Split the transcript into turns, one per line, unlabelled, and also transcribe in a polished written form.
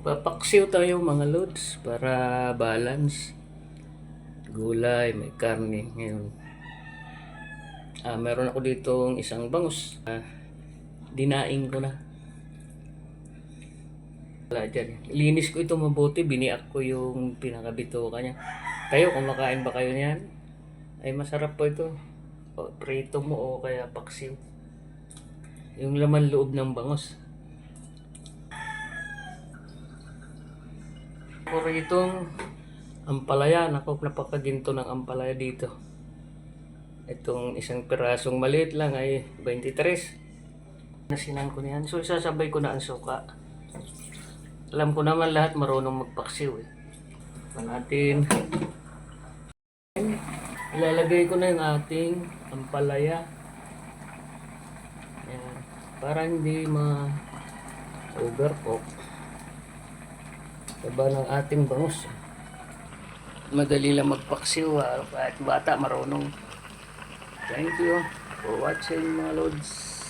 Papaksiw tayo mga lods para balance. Gulay, may karne ngayon. Meron ako ditong isang bangus. Dinaing ko na. Wala dyan. Linis ko ito mabuti. Biniak ko yung pinakabituka niya. Kayo, kumakain ba kayo niyan? Ay masarap po ito. O, prito mo o kaya paksiw. Yung laman loob ng bangus. Por itong ampalaya. Naku, napakaginto ng ampalaya dito. Itong isang pirasong maliit lang ay 23. Nasinan ko niyan. So isasabay ko na ang suka. Alam ko naman lahat marunong magpaksiw eh. Natin. Ilalagay ko na yung ating ampalaya. Ayan. Para hindi ma-overcook. Diba ng ating bangus. Madali lang magpaksiw. Kahit bata marunong. Thank you for watching mga lods.